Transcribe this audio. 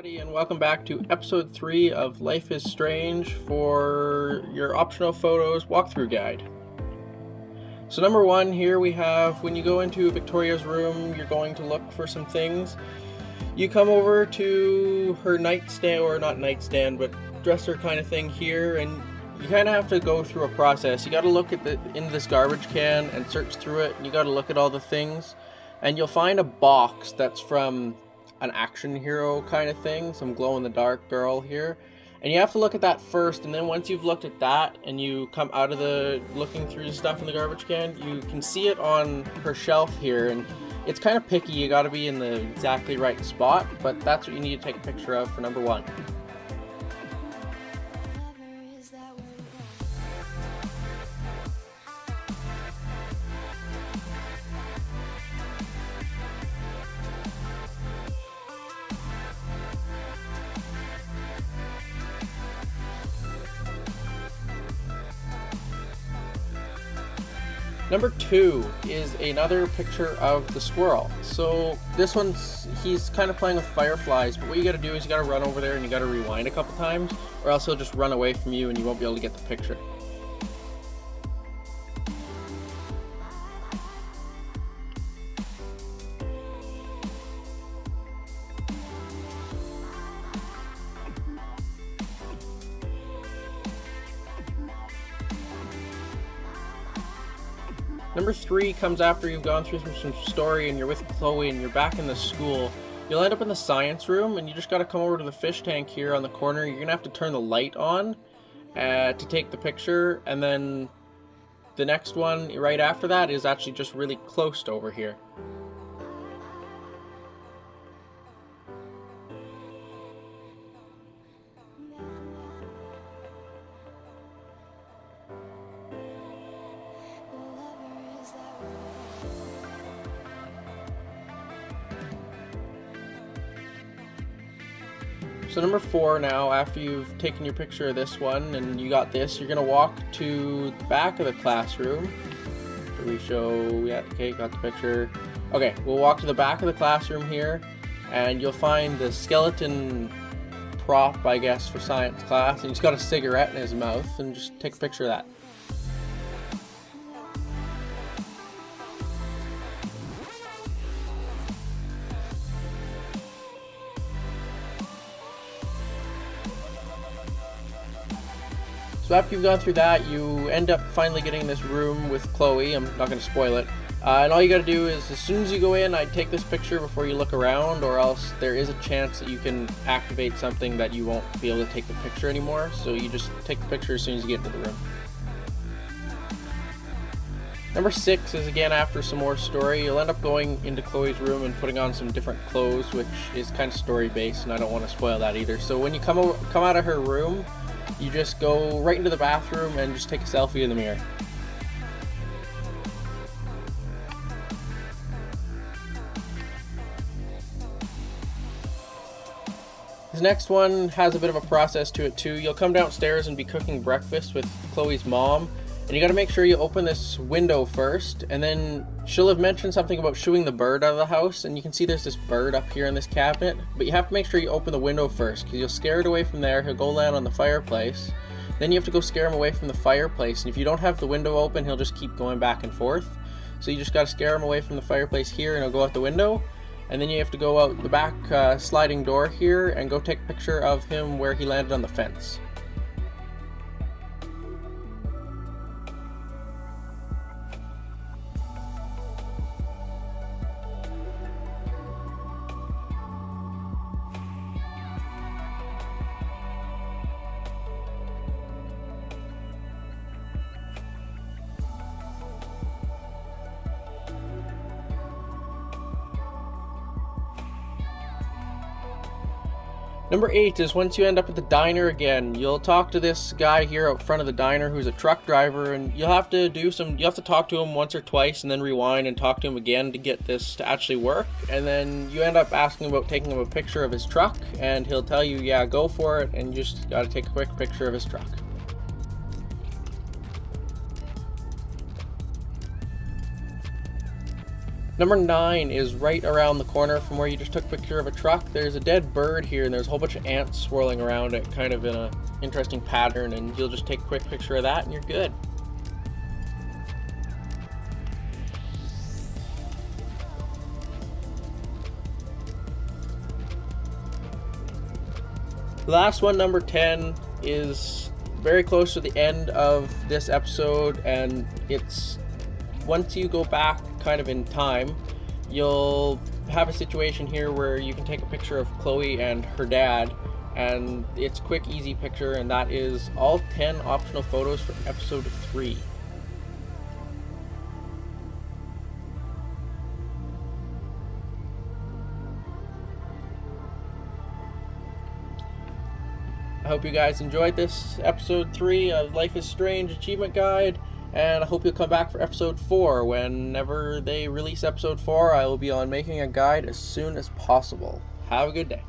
everybody, and welcome back to episode 3 of Life is Strange for your optional photos walkthrough guide. So number 1 here we have, when you go into Victoria's room, you're going to look for some things. You come over to her nightstand, or not nightstand, but dresser kind of thing here, and you kind of have to go through a process. You got to look at in this garbage can and search through it, and you got to look at all the things, and you'll find a box that's from an action hero kind of thing, some glow-in-the-dark girl here, and you have to look at that first, and then once you've looked at that and you come out of the looking through the stuff in the garbage can, you can see it on her shelf here, and it's kind of picky. You got to be in the exactly right spot, but that's what you need to take a picture of for number 1. Number 2 is another picture of the squirrel. So this one's, he's kind of playing with fireflies, but what you gotta do is you gotta run over there and you gotta rewind a couple times, or else he'll just run away from you and you won't be able to get the picture. Number 3 comes after you've gone through some story and you're with Chloe and you're back in the school. You'll end up in the science room and you just got to come over to the fish tank here on the corner. You're going to have to turn the light on to take the picture, and then the next one right after that is actually just really close to over here. So number 4 now, after you've taken your picture of this one and you got this, you're going to walk to the back of the classroom. Should we show, yeah, okay, got the picture. Okay, we'll walk to the back of the classroom here, and you'll find the skeleton prop, I guess, for science class, and he's got a cigarette in his mouth, and just take a picture of that. So after you've gone through that, you end up finally getting this room with Chloe. I'm not going to spoil it. And all you got to do is, as soon as you go in, I'd take this picture before you look around, or else there is a chance that you can activate something that you won't be able to take the picture anymore. So you just take the picture as soon as you get into the room. Number 6 is again after some more story. You'll end up going into Chloe's room and putting on some different clothes, which is kind of story based, and I don't want to spoil that either. So when you come out of her room, you just go right into the bathroom and just take a selfie in the mirror. This next one has a bit of a process to it too. You'll come downstairs and be cooking breakfast with Chloe's mom, and you got to make sure you open this window first, and then she'll have mentioned something about shooing the bird out of the house, and you can see there's this bird up here in this cabinet, but you have to make sure you open the window first, because you'll scare it away from there. He'll go land on the fireplace, then you have to go scare him away from the fireplace, and if you don't have the window open, he'll just keep going back and forth. So you just got to scare him away from the fireplace here, and he'll go out the window, and then you have to go out the back sliding door here and go take a picture of him where he landed on the fence. Number 8 is once you end up at the diner again, you'll talk to this guy here out front of the diner who's a truck driver, and you'll have to talk to him once or twice and then rewind and talk to him again to get this to actually work. And then you end up asking about taking him a picture of his truck, and he'll tell you, yeah, go for it, and you just gotta take a quick picture of his truck. Number 9 is right around the corner from where you just took a picture of a truck. There's a dead bird here, and there's a whole bunch of ants swirling around it, kind of in an interesting pattern, and you'll just take a quick picture of that and you're good. The last one, number 10, is very close to the end of this episode, and it's once you go back kind of in time, you'll have a situation here where you can take a picture of Chloe and her dad, and it's a quick, easy picture, and that is all 10 optional photos for episode 3. I hope you guys enjoyed this episode 3 of Life is Strange Achievement Guide, and I hope you'll come back for episode 4. Whenever they release episode 4, I will be on making a guide as soon as possible. Have a good day.